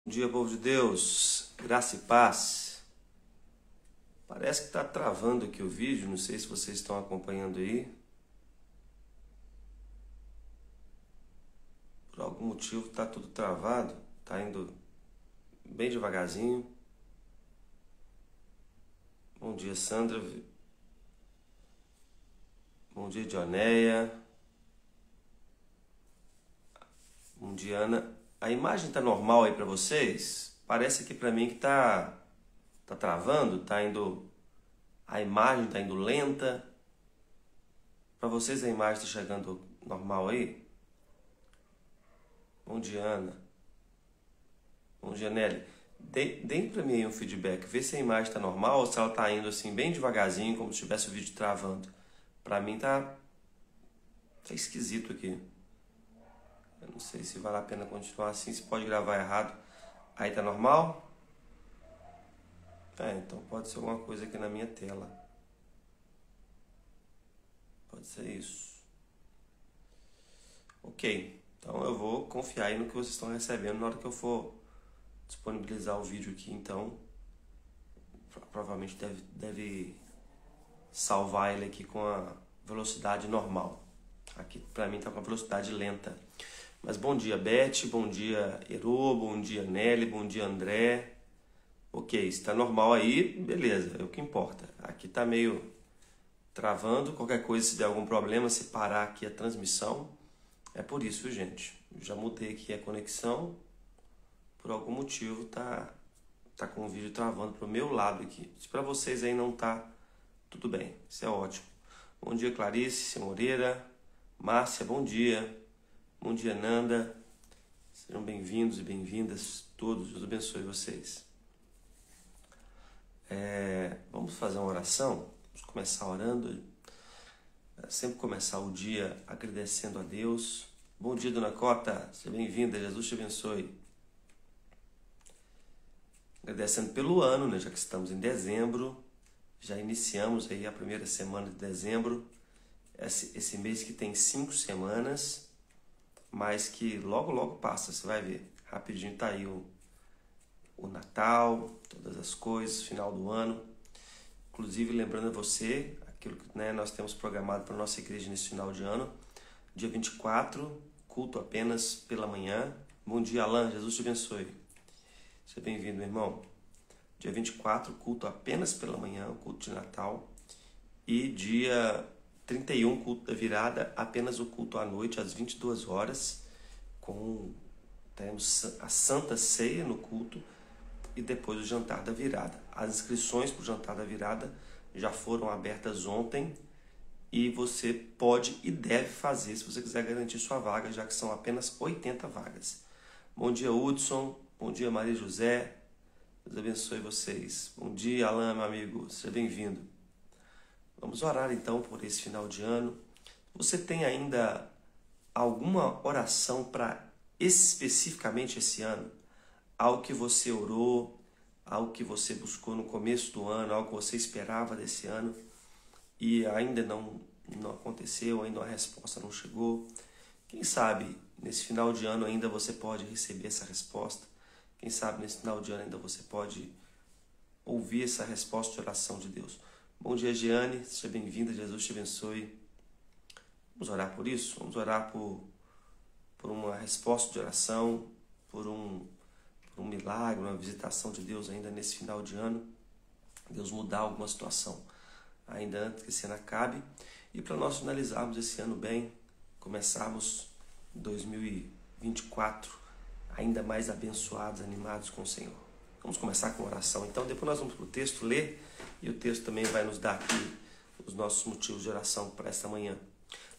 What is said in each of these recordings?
Bom dia, povo de Deus, graça e paz. Parece que está travando aqui o vídeo, não sei se vocês estão acompanhando aí. Por algum motivo está tudo travado, está indo bem devagarzinho. Bom dia, Sandra. Bom dia, Dioneia. Bom dia, Ana. A imagem tá normal aí para vocês? Parece aqui para mim que tá travando, a imagem tá indo lenta. Para vocês a imagem tá chegando normal aí? Bom dia, Ana. Bom dia, Nelly. Deem para mim aí um feedback, vê se a imagem tá normal ou se ela tá indo assim bem devagarzinho, como se tivesse o vídeo travando. Para mim tá esquisito aqui. Eu não sei se vale a pena continuar assim, se pode gravar errado. Aí tá normal? Então pode ser alguma coisa aqui na minha tela. Pode ser isso. Ok, então eu vou confiar aí no que vocês estão recebendo na hora que eu for disponibilizar o vídeo aqui. Então, provavelmente deve salvar ele aqui com a velocidade normal. Aqui pra mim tá com a velocidade lenta. Mas bom dia, Beth, bom dia, Herô, bom dia, Nelly, bom dia, André. Ok, se tá normal aí, beleza, é o que importa. Aqui tá meio travando, qualquer coisa, se der algum problema, se parar aqui a transmissão, é por isso, gente. Eu já mudei aqui a conexão, por algum motivo tá com o vídeo travando pro meu lado aqui. Se pra vocês aí não tá, tudo bem, isso é ótimo. Bom dia, Clarice Moreira, Márcia, bom dia. Bom dia, Nanda. Sejam bem-vindos e bem-vindas todos. Deus abençoe vocês. Vamos fazer uma oração? Vamos começar orando. Sempre começar o dia agradecendo a Deus. Bom dia, Dona Cota. Seja bem-vinda. Jesus te abençoe. Agradecendo pelo ano, né? Já que estamos em dezembro. Já iniciamos aí a primeira semana de dezembro. Esse mês que tem 5 semanas. Mas que logo passa, você vai ver. Rapidinho tá aí o Natal, todas as coisas, final do ano. Inclusive, lembrando a você, aquilo que nós temos programado para a nossa igreja nesse final de ano. Dia 24, culto apenas pela manhã. Bom dia, Alan, Jesus te abençoe. Seja bem-vindo, meu irmão. Dia 24, culto apenas pela manhã, o culto de Natal. E dia 31, culto da virada, apenas o culto à noite, às 22 horas, temos a Santa Ceia no culto e depois o jantar da virada. As inscrições para o jantar da virada já foram abertas ontem e você pode e deve fazer se você quiser garantir sua vaga, já que são apenas 80 vagas. Bom dia, Hudson. Bom dia, Maria José. Deus abençoe vocês. Bom dia, Alan, meu amigo. Seja bem-vindo. Vamos orar então por esse final de ano. Você tem ainda alguma oração para especificamente esse ano? Algo que você orou, algo que você buscou no começo do ano, algo que você esperava desse ano e ainda não aconteceu, ainda a resposta não chegou. Quem sabe nesse final de ano ainda você pode receber essa resposta. Quem sabe nesse final de ano ainda você pode ouvir essa resposta de oração de Deus. Bom dia, Giane, seja bem-vinda, Jesus te abençoe. Vamos orar por isso? Vamos orar por uma resposta de oração, por um milagre, uma visitação de Deus ainda nesse final de ano. Deus mudar alguma situação ainda antes que esse ano acabe. E para nós finalizarmos esse ano bem, começarmos 2024 ainda mais abençoados, animados com o Senhor. Vamos começar com oração. Então, depois nós vamos para o texto ler. E o texto também vai nos dar aqui os nossos motivos de oração para esta manhã.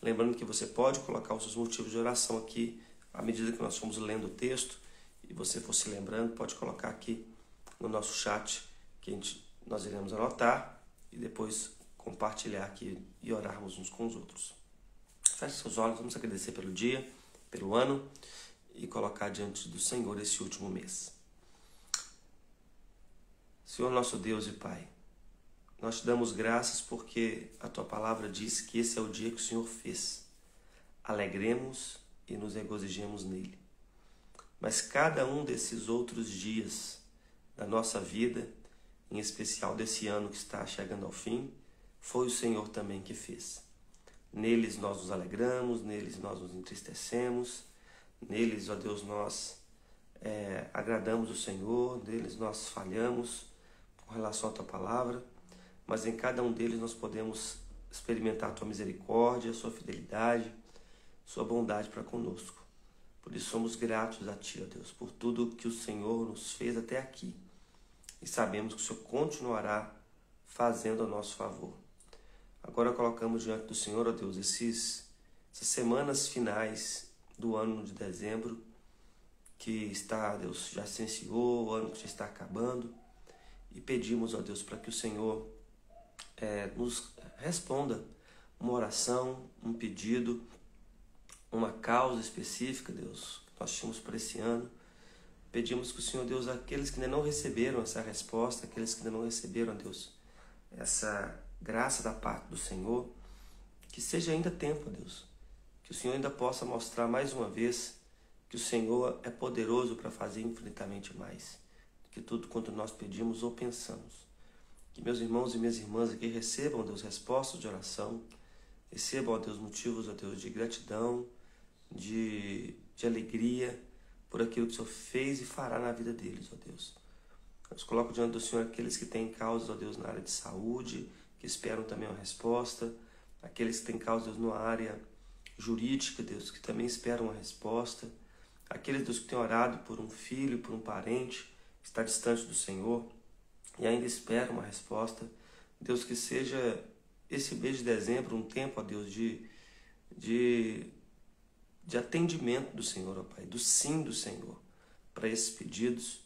Lembrando que você pode colocar os seus motivos de oração aqui à medida que nós formos lendo o texto. E você for se lembrando, pode colocar aqui no nosso chat que nós iremos anotar e depois compartilhar aqui e orarmos uns com os outros. Feche seus olhos, vamos agradecer pelo dia, pelo ano e colocar diante do Senhor esse último mês. Senhor nosso Deus e Pai, nós te damos graças porque a Tua palavra diz que esse é o dia que o Senhor fez. Alegremos e nos regozijemos nele. mas cada um desses outros dias da nossa vida, em especial desse ano que está chegando ao fim, foi o Senhor também que fez. Neles nós nos alegramos, neles nós nos entristecemos, neles, ó Deus, nós agradamos o Senhor, neles nós falhamos com relação à Tua palavra, mas em cada um deles nós podemos experimentar a Tua misericórdia, a Sua fidelidade, Sua bondade para conosco. Por isso somos gratos a Ti, ó Deus, por tudo que o Senhor nos fez até aqui. E sabemos que o Senhor continuará fazendo a nosso favor. Agora colocamos diante do Senhor, ó Deus, essas semanas finais do ano de dezembro, que está, Deus, já se iniciou, o ano que já está acabando, e pedimos, ó Deus, para que o Senhor nos responda uma oração, um pedido, uma causa específica, Deus, que nós tínhamos para esse ano. Pedimos que o Senhor, Deus, aqueles que ainda não receberam essa resposta, aqueles que ainda não receberam, Deus, essa graça da parte do Senhor, que seja ainda tempo, Deus, que o Senhor ainda possa mostrar mais uma vez que o Senhor é poderoso para fazer infinitamente mais do que tudo quanto nós pedimos ou pensamos. Que meus irmãos e minhas irmãs aqui recebam, Deus, respostas de oração, recebam, ó Deus, motivos, ó Deus, de gratidão, de alegria por aquilo que o Senhor fez e fará na vida deles, ó Deus. Eu coloco diante do Senhor aqueles que têm causas, ó Deus, na área de saúde, que esperam também uma resposta, aqueles que têm causas, Deus, na área jurídica, Deus, que também esperam uma resposta, aqueles, Deus, que têm orado por um filho, por um parente que está distante do Senhor e ainda esperam uma resposta. Deus, que seja esse mês de dezembro um tempo, ó Deus, de atendimento do Senhor, ó Pai, do sim do Senhor para esses pedidos,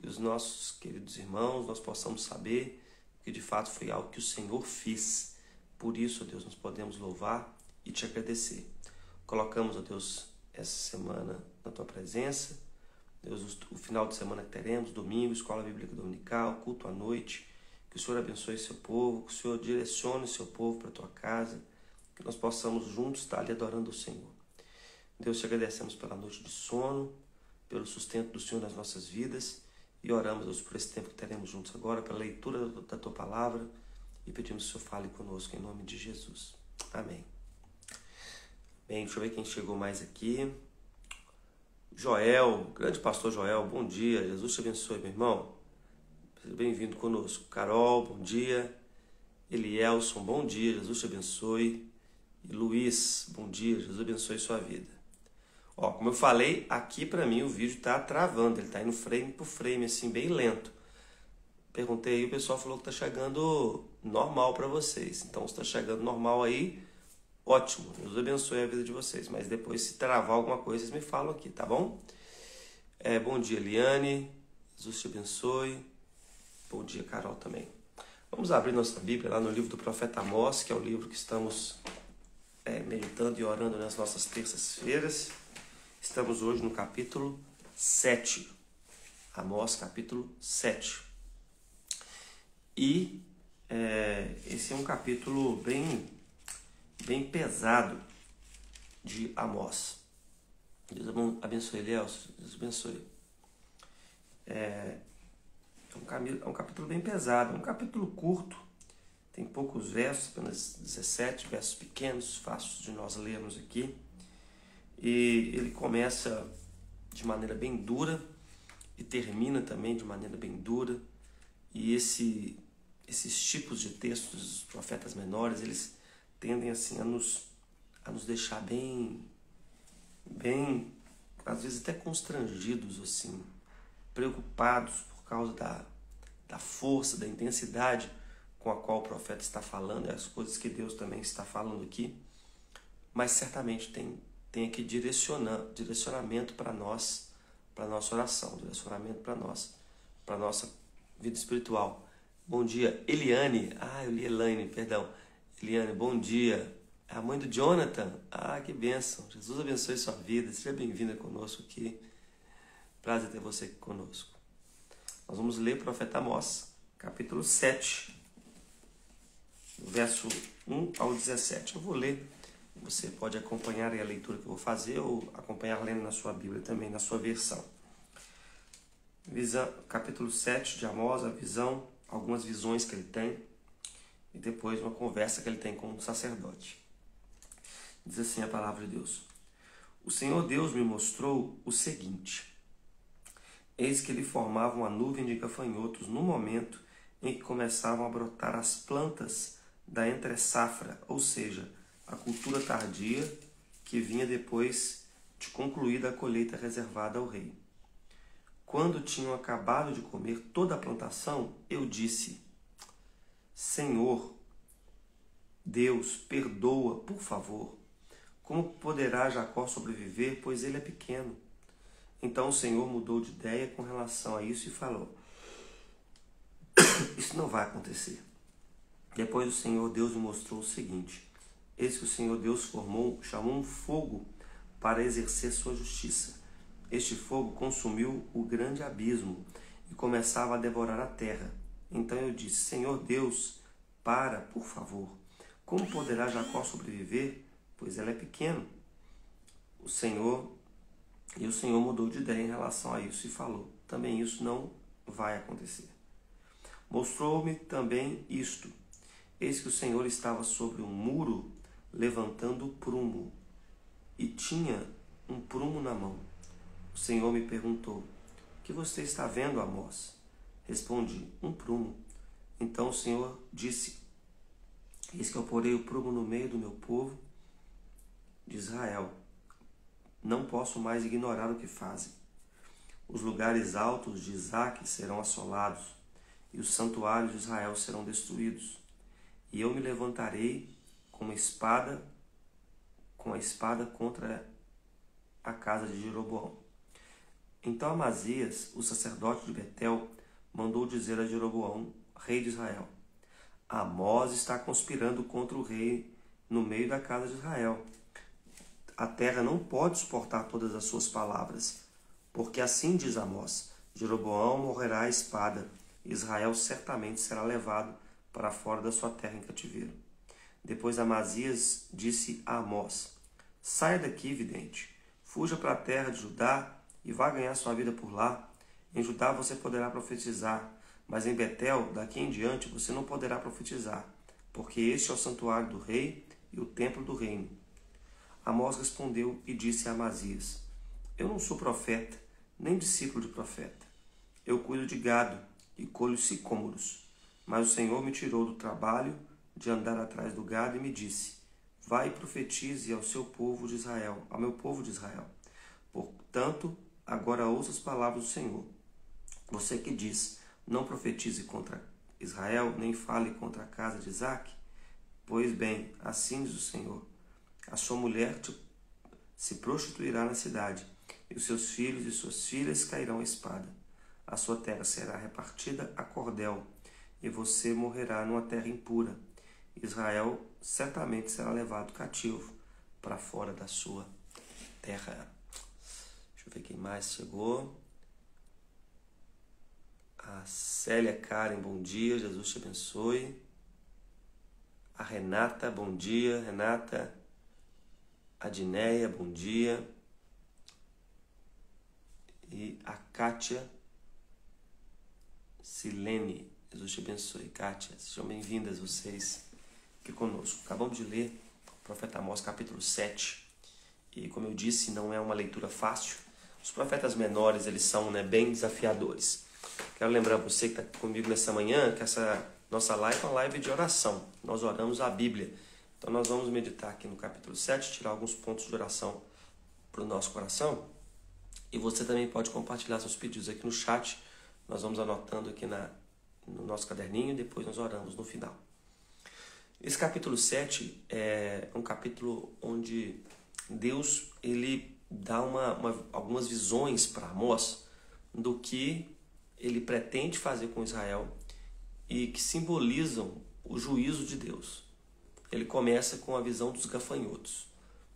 e os nossos queridos irmãos, nós possamos saber que de fato foi algo que o Senhor fez. Por isso, ó Deus, nós podemos louvar e te agradecer. Colocamos, ó Deus, essa semana na Tua presença, Deus, o final de semana que teremos, domingo, escola bíblica dominical, culto à noite, que o Senhor abençoe seu povo, que o Senhor direcione seu povo para a Tua casa, que nós possamos juntos estar ali adorando o Senhor. Deus, te agradecemos pela noite de sono, pelo sustento do Senhor nas nossas vidas, e oramos, Deus, por esse tempo que teremos juntos agora, pela leitura da Tua palavra, e pedimos que o Senhor fale conosco em nome de Jesus. Amém. Bem, deixa eu ver quem chegou mais aqui. Joel, grande pastor Joel, bom dia, Jesus te abençoe, meu irmão. Seja bem-vindo conosco. Carol, bom dia. Elielson, bom dia, Jesus te abençoe. E Luiz, bom dia, Jesus abençoe sua vida. Ó, como eu falei, aqui para mim o vídeo tá travando, ele tá indo frame por frame, assim, bem lento. Perguntei e o pessoal falou que tá chegando normal para vocês. Então, se tá chegando normal aí, ótimo, Deus abençoe a vida de vocês. Mas depois, se travar alguma coisa, vocês me falam aqui, tá bom? Bom dia, Eliane, Jesus te abençoe. Bom dia, Carol, também. Vamos abrir nossa Bíblia lá no livro do profeta Amós, que é o livro que estamos meditando e orando nas nossas terças-feiras. Estamos hoje no capítulo 7. Amós, capítulo 7. E esse é um capítulo bem pesado de Amós. Deus abençoe, Elielson. Deus abençoe. É um capítulo bem pesado, um capítulo curto. Tem poucos versos, apenas 17 versos pequenos, fáceis de nós lermos aqui. E ele começa de maneira bem dura e termina também de maneira bem dura. E esses tipos de textos dos profetas menores, eles tendem assim a nos deixar bem, às vezes até constrangidos, assim, preocupados por causa da força, da intensidade com a qual o profeta está falando, e as coisas que Deus também está falando aqui. Mas certamente tem aqui direcionamento para nós, para a nossa oração, direcionamento para nós, para a nossa vida espiritual. Bom dia, Eliane. Eu li Elaine, perdão. Eliane, bom dia. É a mãe do Jonathan. Que bênção. Jesus abençoe sua vida. Seja bem-vinda conosco aqui. Prazer ter você aqui conosco. Nós vamos ler o profeta Amós, capítulo 7, verso 1 ao 17. Eu vou ler Você pode acompanhar aí a leitura que eu vou fazer ou acompanhar lendo na sua Bíblia também, na sua versão. Capítulo 7 de Amós, a visão, algumas visões que ele tem e depois uma conversa que ele tem com um sacerdote. Diz assim a palavra de Deus: O Senhor Deus me mostrou o seguinte: eis que ele formava uma nuvem de gafanhotos no momento em que começavam a brotar as plantas da entre-safra, ou seja, a cultura tardia que vinha depois de concluída a colheita reservada ao rei. Quando tinham acabado de comer toda a plantação, eu disse: Senhor, Deus, perdoa, por favor. Como poderá Jacó sobreviver, pois ele é pequeno? Então o Senhor mudou de ideia com relação a isso e falou: isso não vai acontecer. Depois o Senhor Deus me mostrou o seguinte: eis que o Senhor Deus chamou um fogo para exercer sua justiça. Este fogo consumiu o grande abismo e começava a devorar a terra. Então eu disse: Senhor Deus, por favor. Como poderá Jacó sobreviver, pois ele é pequeno? O Senhor mudou de ideia em relação a isso e falou: também isso não vai acontecer. Mostrou-me também isto: eis que o Senhor estava sobre um muro levantando prumo, e tinha um prumo na mão. O Senhor me perguntou: o que você está vendo, Amós? Respondi: um prumo. Então o Senhor disse: eis que eu porei o prumo no meio do meu povo de Israel. Não posso mais ignorar o que fazem. Os lugares altos de Isaque serão assolados, e os santuários de Israel serão destruídos. E eu me levantarei com a espada contra a casa de Jeroboão. Então Amazias, o sacerdote de Betel, mandou dizer a Jeroboão, rei de Israel: Amós está conspirando contra o rei no meio da casa de Israel. A terra não pode suportar todas as suas palavras, porque assim diz Amós: Jeroboão morrerá à espada, e Israel certamente será levado para fora da sua terra em cativeiro. Depois Amazias disse a Amós: saia daqui, vidente, fuja para a terra de Judá e vá ganhar sua vida por lá. Em Judá você poderá profetizar, mas em Betel, daqui em diante, você não poderá profetizar, porque este é o santuário do rei e o templo do reino. Amós respondeu e disse a Amazias: eu não sou profeta, nem discípulo de profeta. Eu cuido de gado e colho sicômoros. Mas o Senhor me tirou do trabalho de andar atrás do gado e me disse: vai e profetize ao seu povo de Israel, ao meu povo de Israel. Portanto, agora ouça as palavras do Senhor. Você que diz: não profetize contra Israel, nem fale contra a casa de Isaque. Pois bem, assim diz o Senhor: a sua mulher se prostituirá na cidade, e os seus filhos e suas filhas cairão à espada. A sua terra será repartida a cordel, e você morrerá numa terra impura. Israel certamente será levado cativo para fora da sua terra. Deixa eu ver quem mais chegou. A Célia Karen, bom dia, Jesus te abençoe. A Renata, bom dia, Renata. A Dineia, bom dia. E a Kátia Silene, Jesus te abençoe. Kátia, sejam bem-vindas vocês aqui conosco. Acabamos de ler o profeta Amós, capítulo 7. E como eu disse, não é uma leitura fácil. Os profetas menores, eles são bem desafiadores. Quero lembrar você que está comigo nessa manhã que essa nossa live é uma live de oração. Nós oramos a Bíblia. Então nós vamos meditar aqui no capítulo 7, tirar alguns pontos de oração para o nosso coração. E você também pode compartilhar seus pedidos aqui no chat. Nós vamos anotando aqui no nosso caderninho e depois nós oramos no final. Esse capítulo 7 é um capítulo onde Deus ele dá algumas visões para Amós do que ele pretende fazer com Israel e que simbolizam o juízo de Deus. Ele começa com a visão dos gafanhotos,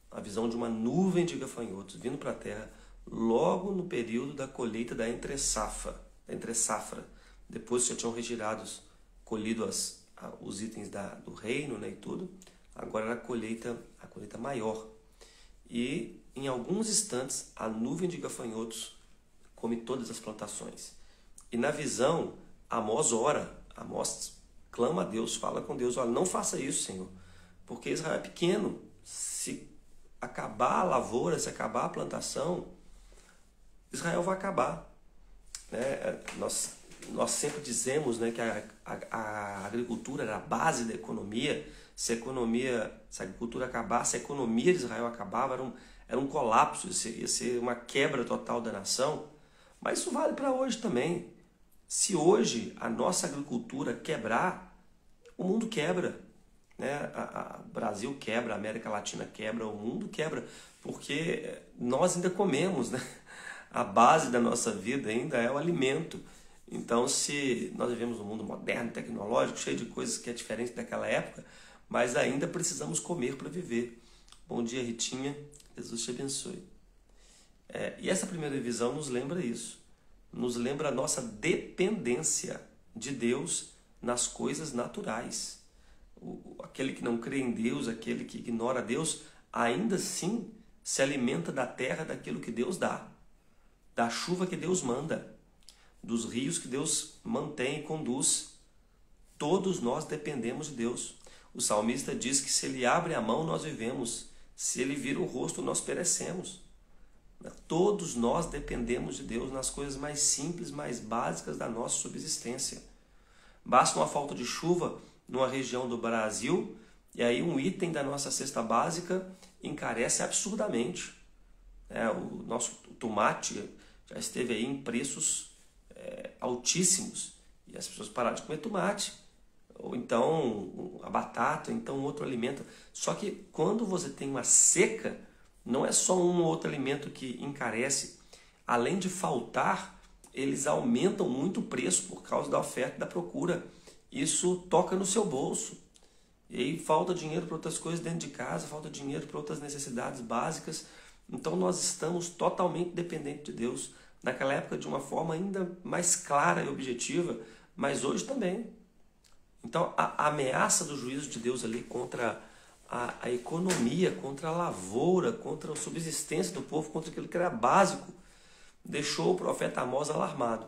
a visão de uma nuvem de gafanhotos vindo para a terra logo no período da colheita da entre-safra. Depois que já tinham colhido os itens do reino, e tudo, agora era a colheita maior. E em alguns instantes a nuvem de gafanhotos come todas as plantações. E na visão, Amós ora, Amós clama a Deus, fala com Deus, olha, não faça isso, Senhor, porque Israel é pequeno. Se acabar a lavoura, se acabar a plantação, Israel vai acabar. Né? Nós sempre dizemos, né, que a agricultura era a base da economia. Se a agricultura acabasse, a economia de Israel acabava, era um colapso, ia ser uma quebra total da nação. Mas isso vale para hoje também. Se hoje a nossa agricultura quebrar, o mundo quebra. Né? O Brasil quebra, a América Latina quebra, o mundo quebra, porque nós ainda comemos, né? A base da nossa vida ainda é o alimento. Então, se nós vivemos um mundo moderno, tecnológico, cheio de coisas que é diferente daquela época, mas ainda precisamos comer para viver. Bom dia, Ritinha. Jesus te abençoe. E essa primeira visão nos lembra isso. Nos lembra a nossa dependência de Deus nas coisas naturais. Aquele que não crê em Deus, aquele que ignora Deus, ainda assim se alimenta da terra, daquilo que Deus dá, da chuva que Deus manda, dos rios que Deus mantém e conduz. Todos nós dependemos de Deus. O salmista diz que se Ele abre a mão, nós vivemos. Se Ele vira o rosto, nós perecemos. Todos nós dependemos de Deus nas coisas mais simples, mais básicas da nossa subsistência. Basta uma falta de chuva numa região do Brasil e aí um item da nossa cesta básica encarece absurdamente. O nosso tomate já esteve aí em preços altíssimos e as pessoas pararam de comer tomate. Ou então a batata, ou então outro alimento. Só que quando você tem uma seca, não é só um ou outro alimento que encarece. Além de faltar, eles aumentam muito o preço por causa da oferta e da procura. Isso toca no seu bolso. E aí falta dinheiro para outras coisas dentro de casa, falta dinheiro para outras necessidades básicas. Então nós estamos totalmente dependentes de Deus. Naquela época de uma forma ainda mais clara e objetiva, mas hoje também. Então a ameaça do juízo de Deus ali contra a economia, contra a lavoura, contra a subsistência do povo, contra aquilo que era básico, deixou o profeta Amós alarmado.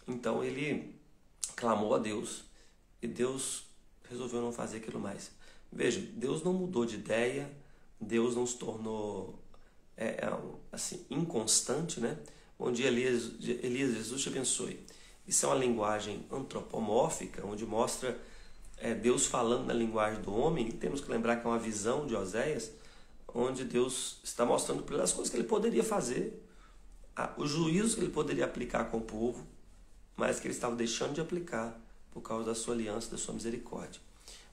Então ele clamou a Deus e Deus resolveu não fazer aquilo mais. Veja, Deus não mudou de ideia, Deus não se tornou assim, inconstante, né? Bom dia, Elias, Jesus te abençoe. Isso é uma linguagem antropomórfica, onde mostra Deus falando na linguagem do homem. Temos que lembrar que é uma visão de Oséias, onde Deus está mostrando para ele as coisas que ele poderia fazer, os juízos que ele poderia aplicar com o povo, mas que ele estava deixando de aplicar por causa da sua aliança, da sua misericórdia.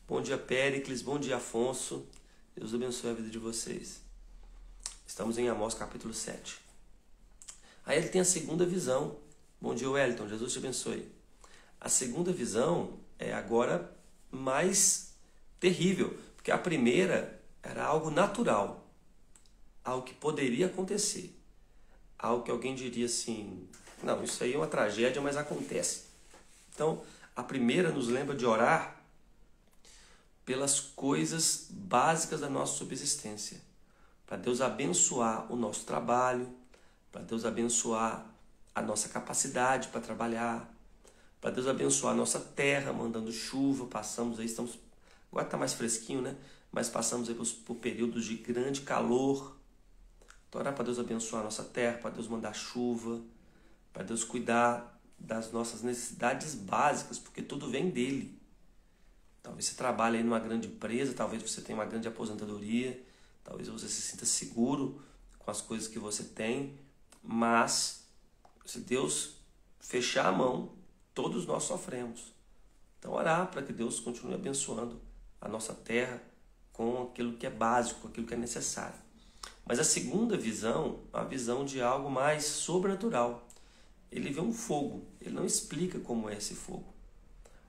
Bom dia, Péricles. Bom dia, Afonso. Deus abençoe a vida de vocês. Estamos em Amós capítulo 7. Aí ele tem a segunda visão. Bom dia, Wellington. Jesus te abençoe. A segunda visão é agora mais terrível, porque a primeira era algo natural, algo que poderia acontecer, algo que alguém diria assim, não, isso aí é uma tragédia, mas acontece. Então, a primeira nos lembra de orar pelas coisas básicas da nossa subsistência, para Deus abençoar o nosso trabalho, para Deus abençoar a nossa capacidade para trabalhar, para Deus abençoar a nossa terra, mandando chuva. Passamos aí, agora está mais fresquinho, né? Mas passamos aí por períodos de grande calor. Então, orar para Deus abençoar a nossa terra, para Deus mandar chuva, para Deus cuidar das nossas necessidades básicas, porque tudo vem dele. Talvez você trabalhe aí numa grande empresa, talvez você tenha uma grande aposentadoria, talvez você se sinta seguro com as coisas que você tem, mas se Deus fechar a mão, todos nós sofremos. Então, orar para que Deus continue abençoando a nossa terra com aquilo que é básico, com aquilo que é necessário. Mas a segunda visão, a visão de algo mais sobrenatural. Ele vê um fogo, ele não explica como é esse fogo,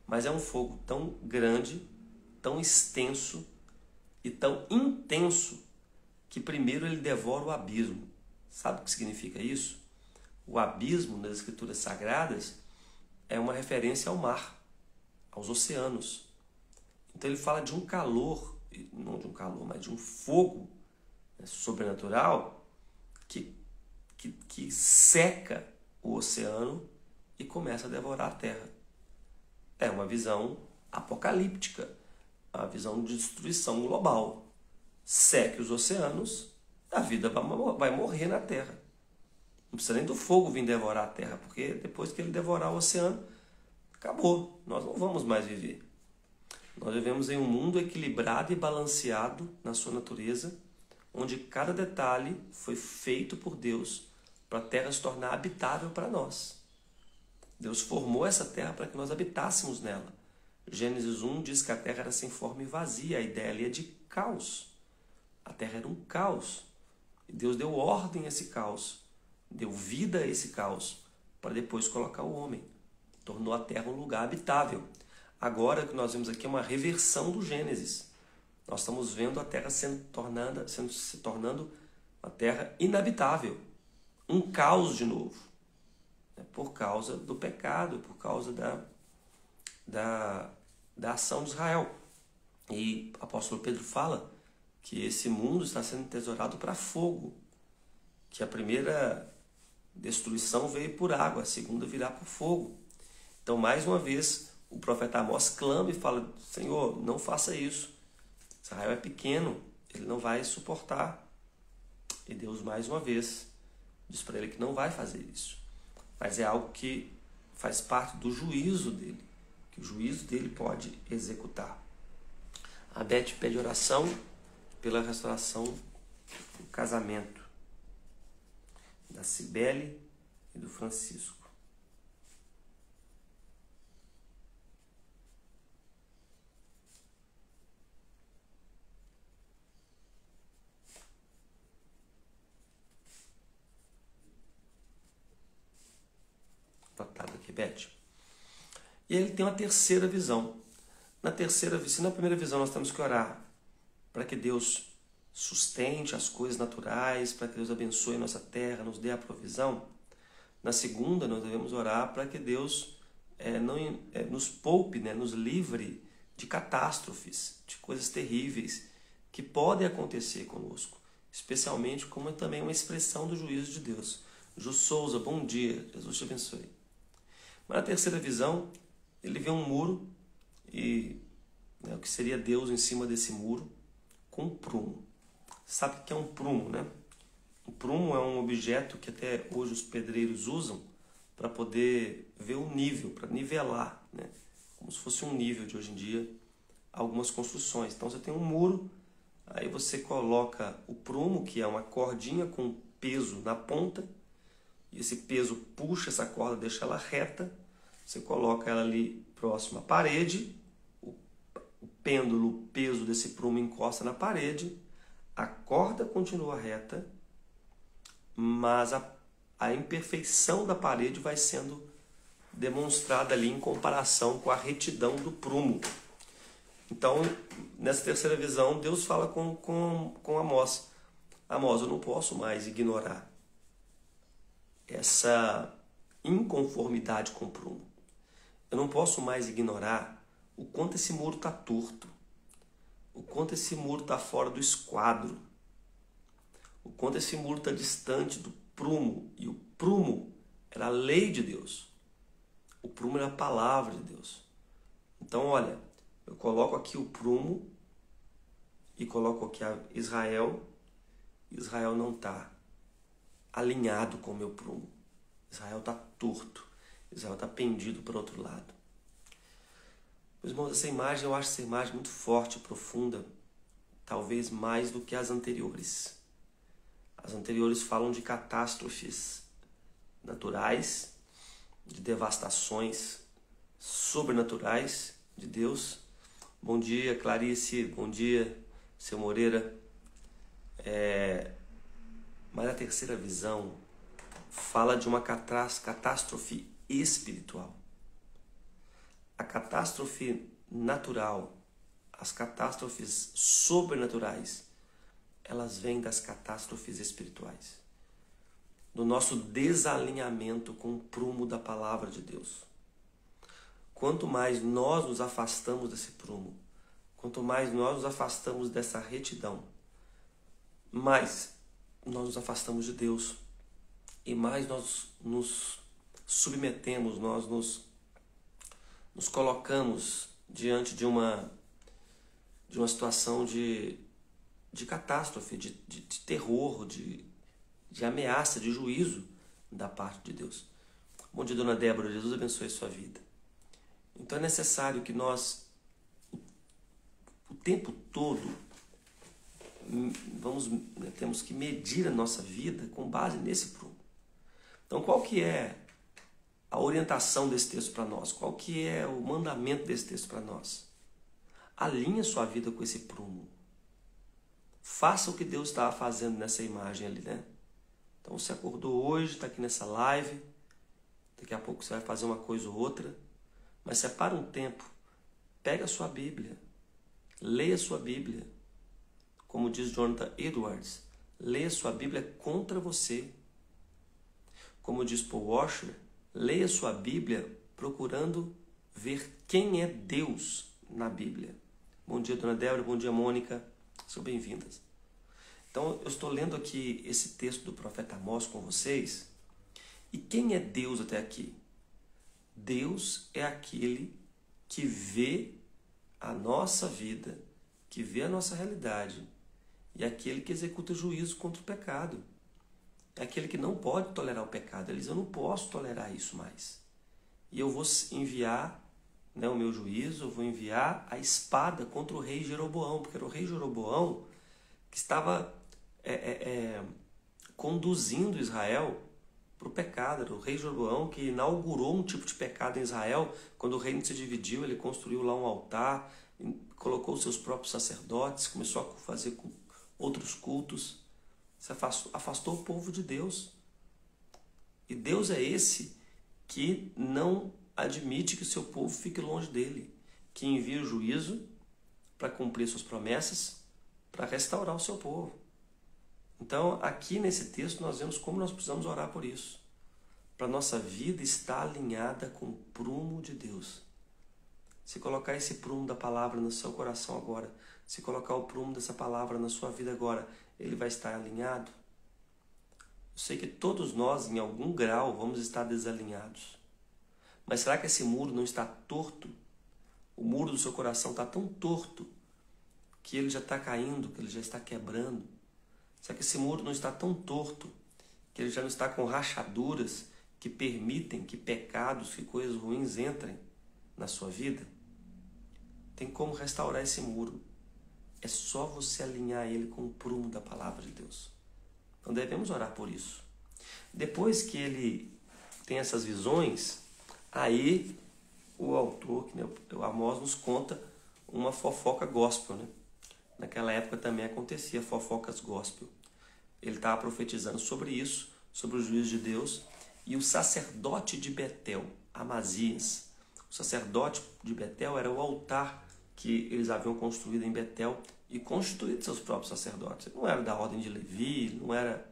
mas é um fogo tão grande, tão extenso e tão intenso que primeiro ele devora o abismo. Sabe o que significa isso? O abismo nas Escrituras Sagradas é uma referência ao mar, aos oceanos. Então ele fala de um calor não de um calor, mas de um fogo, né, sobrenatural que seca o oceano e começa a devorar a terra. É uma visão apocalíptica, uma visão de destruição global. Seque os oceanos, a vida vai morrer na terra. Não precisa nem do fogo vir devorar a terra, porque depois que ele devorar o oceano, acabou. Nós não vamos mais viver. Nós vivemos em um mundo equilibrado e balanceado na sua natureza, onde cada detalhe foi feito por Deus para a terra se tornar habitável para nós. Deus formou essa terra para que nós habitássemos nela. Gênesis 1 diz que a terra era sem forma e vazia. A ideia ali é de caos. A terra era um caos. E Deus deu ordem a esse caos. Deu vida a esse caos. Para depois colocar o homem. Tornou a terra um lugar habitável. Agora o que nós vemos aqui é uma reversão do Gênesis. Nós estamos vendo a terra se tornando uma terra inabitável. Um caos de novo. Por causa do pecado, por causa da ação de Israel. E o apóstolo Pedro fala que esse mundo está sendo tesourado para fogo, que a primeira destruição veio por água, a segunda virá por fogo. Então, mais uma vez, o profeta Amós clama e fala: Senhor, não faça isso. Israel é pequeno, ele não vai suportar. E Deus, mais uma vez, diz para ele que não vai fazer isso. Mas é algo que faz parte do juízo dele, que o juízo dele pode executar. A Beth pede oração pela restauração do casamento da Cibele e do Francisco. Notado aqui, Beth. E ele tem uma terceira visão. Se na primeira visão nós temos que orar para que Deus sustente as coisas naturais, para que Deus abençoe a nossa terra, nos dê a provisão. Na segunda, nós devemos orar para que Deus nos poupe, nos livre de catástrofes, de coisas terríveis que podem acontecer conosco, especialmente como também uma expressão do juízo de Deus. Ju Souza, bom dia, Jesus te abençoe. Mas na terceira visão, ele vê um muro e o que seria Deus em cima desse muro com um prumo. Sabe o que é um prumo, né? O prumo é um objeto que até hoje os pedreiros usam para poder ver o nível, para nivelar, né? Como se fosse um nível de hoje em dia, algumas construções. Então você tem um muro, aí você coloca o prumo, que é uma cordinha com peso na ponta, e esse peso puxa essa corda, deixa ela reta, você coloca ela ali próximo à parede, o pêndulo, o peso desse prumo encosta na parede, a corda continua reta, mas a imperfeição da parede vai sendo demonstrada ali em comparação com a retidão do prumo. Então, nessa terceira visão, Deus fala com Amós. Amós, eu não posso mais ignorar essa inconformidade com o prumo. Eu não posso mais ignorar o quanto esse muro está torto, o quanto esse muro está fora do esquadro, o quanto esse muro está distante do prumo. E o prumo era a lei de Deus. O prumo era a palavra de Deus. Então, olha, eu coloco aqui o prumo e coloco aqui Israel. Israel não está alinhado com o meu prumo. Israel está torto. Israel está pendido para o outro lado. Meus irmãos, eu acho essa imagem muito forte, profunda, talvez mais do que as anteriores. As anteriores falam de catástrofes naturais, de devastações sobrenaturais de Deus. Bom dia, Clarice. Bom dia, seu Moreira. Mas a terceira visão fala de uma catástrofe espiritual. A catástrofe natural, as catástrofes sobrenaturais, elas vêm das catástrofes espirituais, do nosso desalinhamento com o prumo da palavra de Deus. Quanto mais nós nos afastamos desse prumo, Quanto mais nós nos afastamos dessa retidão, mais nós nos afastamos de Deus e mais nós nos submetemos, nós nos colocamos diante de uma situação de catástrofe, de terror, de ameaça, de juízo da parte de Deus. Bom dia, dona Débora. Jesus abençoe a sua vida. Então é necessário que nós, o tempo todo, temos que medir a nossa vida com base nesse prumo. Então qual que é a orientação desse texto para nós? Qual que é o mandamento desse texto para nós? Alinhe a sua vida com esse prumo. Faça o que Deus estava fazendo nessa imagem ali, né? Então você acordou hoje, está aqui nessa live, daqui a pouco você vai fazer uma coisa ou outra, mas separa um tempo, pega a sua Bíblia, leia a sua Bíblia. Como diz Jonathan Edwards, leia a sua Bíblia contra você. Como diz Paul Washer, leia a sua Bíblia procurando ver quem é Deus na Bíblia. Bom dia, dona Débora, bom dia, Mônica, sejam bem-vindas. Então, eu estou lendo aqui esse texto do profeta Amós com vocês. E quem é Deus até aqui? Deus é aquele que vê a nossa vida, que vê a nossa realidade, e é aquele que executa juízo contra o pecado. É aquele que não pode tolerar o pecado. Ele diz, eu não posso tolerar isso mais. E eu vou enviar, né, o meu juízo, eu vou enviar a espada contra o rei Jeroboão, porque era o rei Jeroboão que estava conduzindo Israel para o pecado. Era o rei Jeroboão que inaugurou um tipo de pecado em Israel. Quando o reino se dividiu, ele construiu lá um altar, colocou seus próprios sacerdotes, começou a fazer outros cultos, se afastou o povo de Deus. E Deus é esse que não admite que o seu povo fique longe dele, que envia o juízo para cumprir suas promessas, para restaurar o seu povo. Então, aqui nesse texto, nós vemos como nós precisamos orar por isso, para nossa vida estar alinhada com o prumo de Deus. Se colocar esse prumo da palavra no seu coração agora, se colocar o prumo dessa palavra na sua vida agora, ele vai estar alinhado? Eu sei que todos nós, em algum grau, vamos estar desalinhados. Mas será que esse muro não está torto? O muro do seu coração está tão torto que ele já está caindo, que ele já está quebrando. Será que esse muro não está tão torto que ele já não está com rachaduras que permitem que pecados, que coisas ruins entrem na sua vida? Tem como restaurar esse muro. É só você alinhar ele com o prumo da palavra de Deus. Então devemos orar por isso. Depois que ele tem essas visões, aí o autor, o Amós, nos conta uma fofoca gospel, né? Naquela época também acontecia fofocas gospel. Ele estava profetizando sobre isso, sobre o juízo de Deus, e o sacerdote de Betel, Amazias. O sacerdote de Betel era o altar que eles haviam construído em Betel e constituído seus próprios sacerdotes. Ele não era da ordem de Levi, não era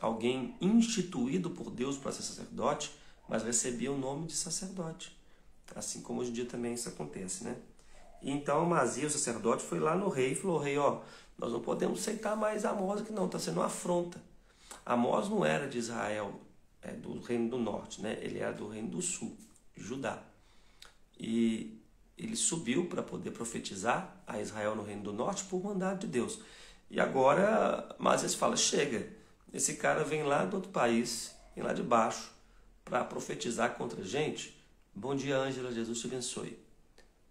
alguém instituído por Deus para ser sacerdote, mas recebia o nome de sacerdote. Assim como hoje em dia também isso acontece, né? E então Amazias, o sacerdote, foi lá no rei e falou, rei, nós não podemos aceitar mais Amós aqui não, está sendo uma afronta. Amós não era de Israel, do reino do norte, né? Ele era do reino do sul, de Judá. E ele subiu para poder profetizar a Israel no reino do norte por mandado de Deus. E agora Amazias fala, chega, esse cara vem lá do outro país, vem lá de baixo, para profetizar contra a gente. Bom dia, Ângela, Jesus te abençoe.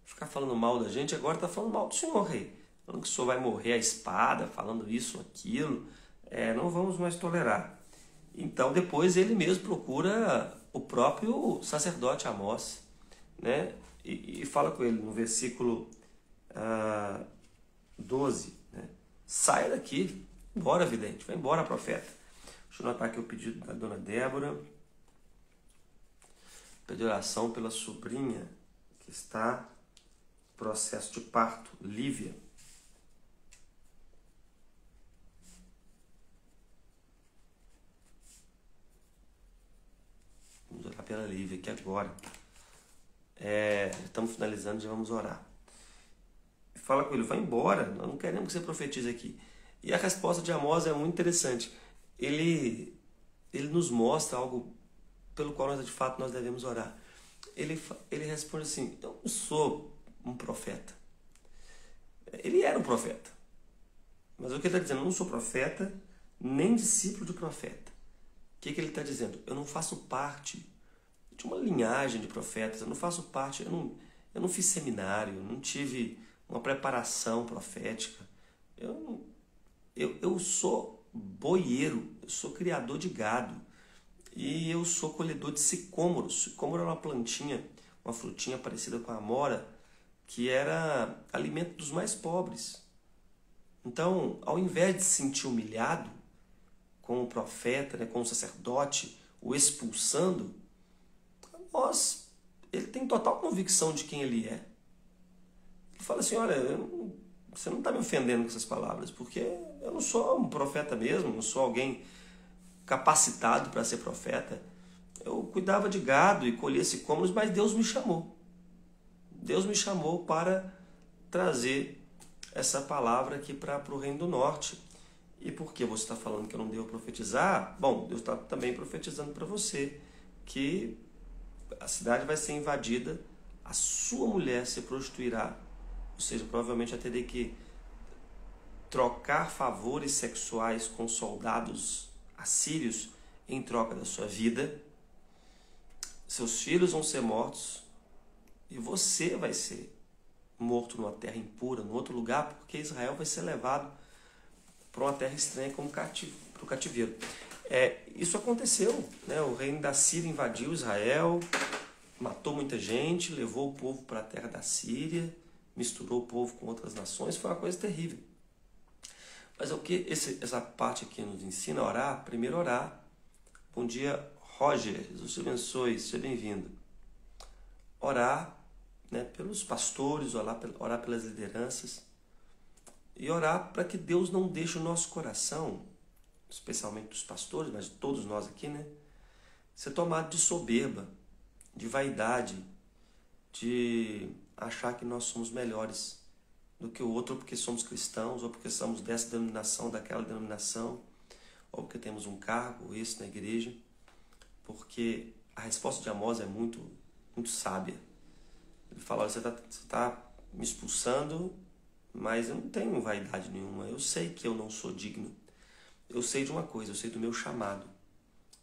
Ficar falando mal da gente, agora está falando mal do Senhor, rei. Falando que o Senhor vai morrer à espada, falando isso, aquilo. Não vamos mais tolerar. Então, depois ele mesmo procura o próprio sacerdote Amós, né? E fala com ele no versículo 12, né? Saia daqui, embora, vidente, vai embora, profeta. Deixa eu anotar aqui o pedido da dona Débora. Pedir oração pela sobrinha que está em processo de parto, Lívia. Vamos orar pela Lívia aqui agora. Estamos finalizando, já vamos orar. fala com ele, vai embora, nós não queremos que você profetize aqui. E a resposta de Amós é muito interessante. Ele nos mostra algo pelo qual de fato nós devemos orar. Ele responde assim, eu não sou um profeta. Ele era um profeta. Mas o que ele está dizendo? Eu não sou profeta, nem discípulo de profeta. O que ele está dizendo? Eu não faço parte de uma linhagem de profetas, eu não faço parte, eu não fiz seminário, eu não tive uma preparação profética. Eu sou boieiro, eu sou criador de gado e eu sou colhedor de sicômoros. Sicômoro é uma plantinha, uma frutinha parecida com a amora, que era alimento dos mais pobres. Então, ao invés de se sentir humilhado com o profeta, né, com o sacerdote, o expulsando, ele tem total convicção de quem ele é. Ele fala assim, olha, você não está me ofendendo com essas palavras, porque eu não sou um profeta mesmo, não sou alguém capacitado para ser profeta. Eu cuidava de gado e colhia sicômoros, mas Deus me chamou. Deus me chamou para trazer essa palavra aqui para o Reino do Norte. E por que você está falando que eu não devo profetizar? Bom, Deus está também profetizando para você que a cidade vai ser invadida, a sua mulher se prostituirá, ou seja, provavelmente vai ter que trocar favores sexuais com soldados assírios em troca da sua vida. Seus filhos vão ser mortos e você vai ser morto numa terra impura, num outro lugar, porque Israel vai ser levado para uma terra estranha como para o cativeiro. Isso aconteceu, né? O reino da Síria invadiu Israel, matou muita gente, levou o povo para a terra da Síria, misturou o povo com outras nações, foi uma coisa terrível. Mas o que essa parte aqui nos ensina a orar? Primeiro orar. Bom dia, Roger, Jesus te abençoe, seja bem-vindo. Orar, né, pelos pastores, orar pelas lideranças e orar para que Deus não deixe o nosso coração, especialmente dos pastores, mas todos nós aqui, né, ser tomado de soberba, de vaidade, de achar que nós somos melhores do que o outro porque somos cristãos, ou porque somos dessa denominação, daquela denominação, ou porque temos um cargo, esse na igreja, porque a resposta de Amós é muito, muito sábia. Ele fala, você está me expulsando, mas eu não tenho vaidade nenhuma, eu sei que eu não sou digno, eu sei de uma coisa, eu sei do meu chamado,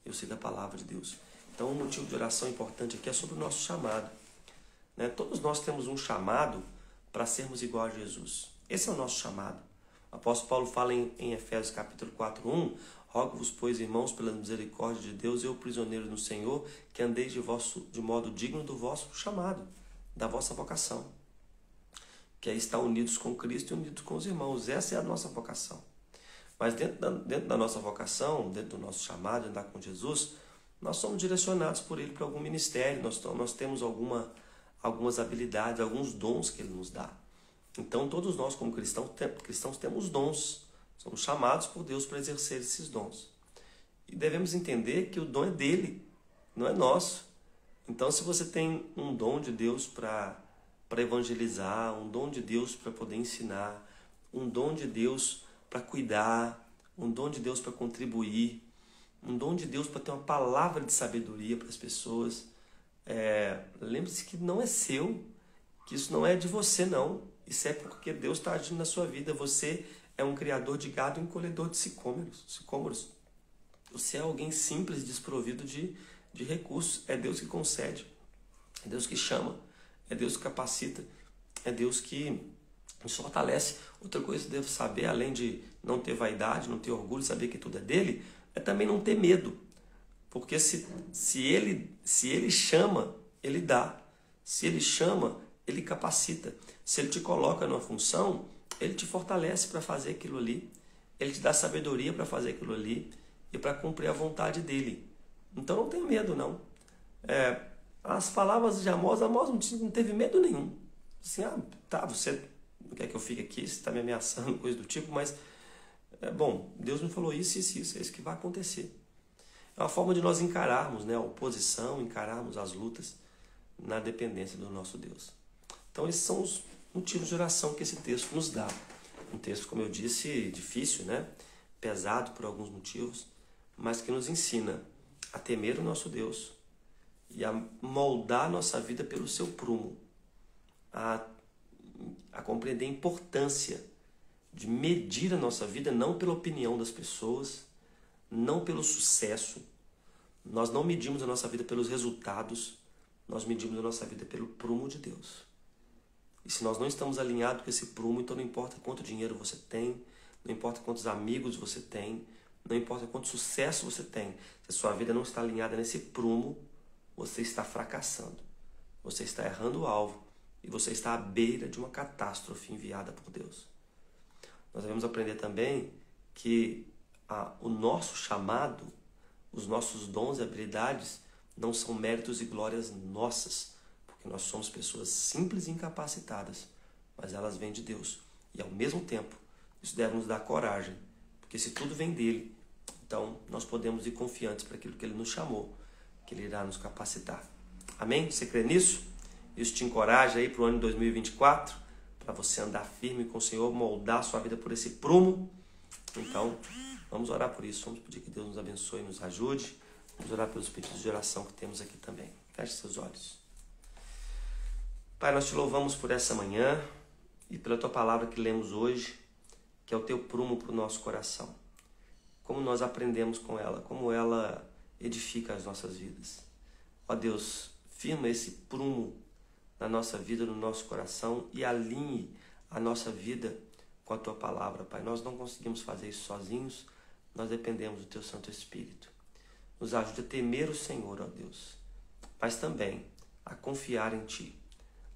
eu sei da palavra de Deus. Então, um motivo de oração importante aqui é sobre o nosso chamado. Né? Todos nós temos um chamado para sermos igual a Jesus. Esse é o nosso chamado. O apóstolo Paulo fala em Efésios capítulo 4:1, rogo-vos, pois, irmãos, pela misericórdia de Deus, eu, prisioneiro no Senhor, que andeis de modo digno do vosso chamado, da vossa vocação. Que é estar unidos com Cristo e unidos com os irmãos. Essa é a nossa vocação. Mas dentro da nossa vocação, dentro do nosso chamado, de andar com Jesus, nós somos direcionados por Ele para algum ministério, nós temos algumas habilidades, alguns dons que Ele nos dá. Então, todos nós, como cristãos, temos dons. Somos chamados por Deus para exercer esses dons. E devemos entender que o dom é dele, não é nosso. Então, se você tem um dom de Deus para evangelizar, um dom de Deus para poder ensinar, um dom de Deus para cuidar, um dom de Deus para contribuir, um dom de Deus para ter uma palavra de sabedoria para as pessoas, lembre-se que não é seu, que isso não é de você não, isso é porque Deus está agindo na sua vida. Você é um criador de gado e um colhedor de sicômoros. Você é alguém simples, desprovido de recursos. É Deus que concede, é Deus que chama, é Deus que capacita, é Deus que nos fortalece. Outra coisa que devo saber, além de não ter vaidade, não ter orgulho, saber que tudo é dele, é também não ter medo. Porque se ele chama, ele dá. Se ele chama, ele capacita. Se ele te coloca numa função, ele te fortalece para fazer aquilo ali. Ele te dá sabedoria para fazer aquilo ali e para cumprir a vontade dele. Então não tem medo, não. As palavras de Amós não teve medo nenhum. Assim, você não quer que eu fique aqui, você está me ameaçando, coisa do tipo, mas, Deus me falou isso, é isso que vai acontecer. É uma forma de nós encararmos, né, a oposição, encararmos as lutas na dependência do nosso Deus. Então esses são motivos de oração que esse texto nos dá. Um texto, como eu disse, difícil, né? Pesado por alguns motivos, mas que nos ensina a temer o nosso Deus e a moldar a nossa vida pelo seu prumo, a compreender a importância de medir a nossa vida não pela opinião das pessoas, não pelo sucesso. Nós não medimos a nossa vida pelos resultados, nós medimos a nossa vida pelo prumo de Deus. E se nós não estamos alinhados com esse prumo, então não importa quanto dinheiro você tem, não importa quantos amigos você tem, não importa quanto sucesso você tem, se a sua vida não está alinhada nesse prumo, você está fracassando, você está errando o alvo e você está à beira de uma catástrofe enviada por Deus. Nós devemos aprender também que o nosso chamado, os nossos dons e habilidades não são méritos e glórias nossas, porque nós somos pessoas simples e incapacitadas, mas elas vêm de Deus. E ao mesmo tempo, isso deve nos dar coragem, porque se tudo vem dele, então nós podemos ir confiantes para aquilo que ele nos chamou, que ele irá nos capacitar. Amém? Você crê nisso? Isso te encoraja aí para o ano de 2024, para você andar firme com o Senhor, moldar a sua vida por esse prumo. Então, vamos orar por isso, vamos pedir que Deus nos abençoe e nos ajude. Vamos orar pelos pedidos de oração que temos aqui também. Feche seus olhos. Pai, nós te louvamos por essa manhã e pela tua palavra que lemos hoje, que é o teu prumo para o nosso coração. Como nós aprendemos com ela, como ela edifica as nossas vidas. Ó Deus, firma esse prumo na nossa vida, no nosso coração e alinhe a nossa vida com a tua palavra, Pai. Nós não conseguimos fazer isso sozinhos, nós dependemos do teu Santo Espírito. Nos ajude a temer o Senhor, ó Deus, mas também a confiar em Ti,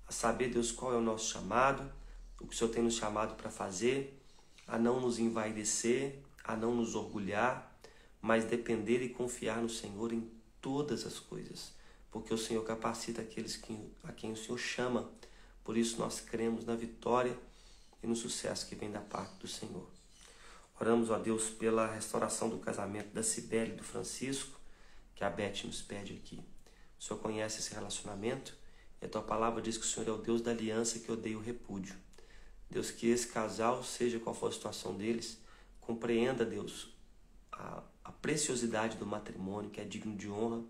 a saber, Deus, qual é o nosso chamado, o que o Senhor tem nos chamado para fazer, a não nos envaidecer, a não nos orgulhar, mas depender e confiar no Senhor em todas as coisas, porque o Senhor capacita aqueles a quem o Senhor chama. Por isso nós cremos na vitória e no sucesso que vem da parte do Senhor. Oramos, ó Deus, pela restauração do casamento da Cibele e do Francisco, que a Beth nos pede aqui. O Senhor conhece esse relacionamento e a tua palavra diz que o Senhor é o Deus da aliança que odeia o repúdio. Deus, que esse casal, seja qual for a situação deles, compreenda, Deus, a preciosidade do matrimônio, que é digno de honra,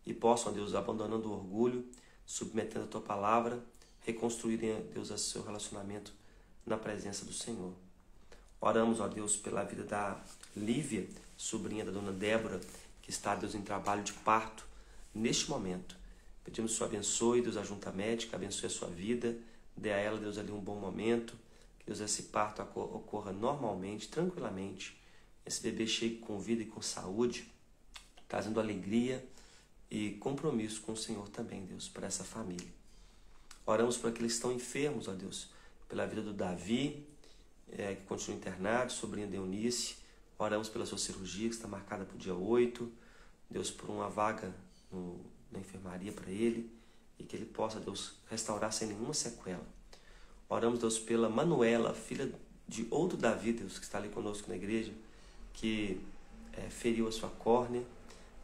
e possam, Deus, abandonando o orgulho, submetendo a tua palavra, reconstruírem, Deus, o seu relacionamento na presença do Senhor. Oramos, ó Deus, pela vida da Lívia, sobrinha da dona Débora, que está, Deus, em trabalho de parto neste momento. Pedimos que o Senhor abençoe, Deus, a junta médica, abençoe a sua vida, dê a ela, Deus, ali um bom momento, que, Deus, esse parto ocorra normalmente, tranquilamente, esse bebê chegue com vida e com saúde, trazendo alegria e compromisso com o Senhor também, Deus, para essa família. Oramos por aqueles que estão enfermos, ó Deus, pela vida do Davi, que continua internado, sobrinha de Eunice. Oramos pela sua cirurgia, que está marcada para o dia 8. Deus, por uma vaga na enfermaria para ele, e que ele possa, Deus, restaurar sem nenhuma sequela. Oramos, Deus, pela Manuela, filha de outro Davi, Deus, que está ali conosco na igreja, que feriu a sua córnea.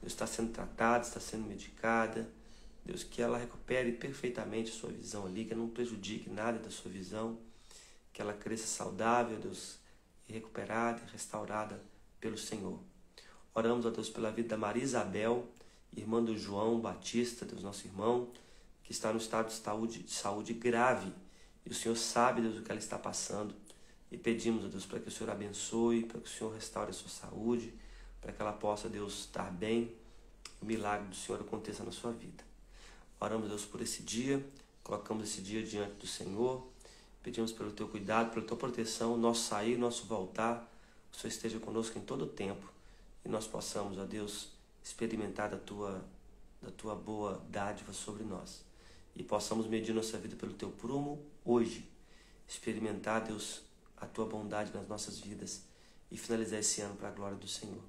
Deus, está sendo tratada, está sendo medicada. Deus, que ela recupere perfeitamente a sua visão ali, que não prejudique nada da sua visão, que ela cresça saudável, Deus, e recuperada e restaurada pelo Senhor. Oramos, ó Deus, pela vida da Maria Isabel, irmã do João Batista, Deus, nosso irmão, que está no estado de saúde grave, e o Senhor sabe, Deus, o que ela está passando, e pedimos, ó Deus, para que o Senhor abençoe, para que o Senhor restaure a sua saúde, para que ela possa, Deus, estar bem, o milagre do Senhor aconteça na sua vida. Oramos, Deus, por esse dia, colocamos esse dia diante do Senhor, pedimos pelo teu cuidado, pela tua proteção, nosso sair, nosso voltar, o Senhor esteja conosco em todo o tempo, e nós possamos, ó Deus, experimentar da tua boa dádiva sobre nós, e possamos medir nossa vida pelo teu prumo hoje, experimentar, Deus, a tua bondade nas nossas vidas, e finalizar esse ano para a glória do Senhor.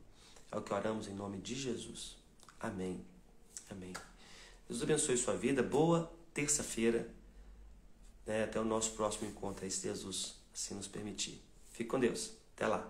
É o que oramos em nome de Jesus. Amém. Amém. Deus abençoe sua vida. Boa terça-feira. Até o nosso próximo encontro aí, se Jesus assim nos permitir. Fique com Deus. Até lá.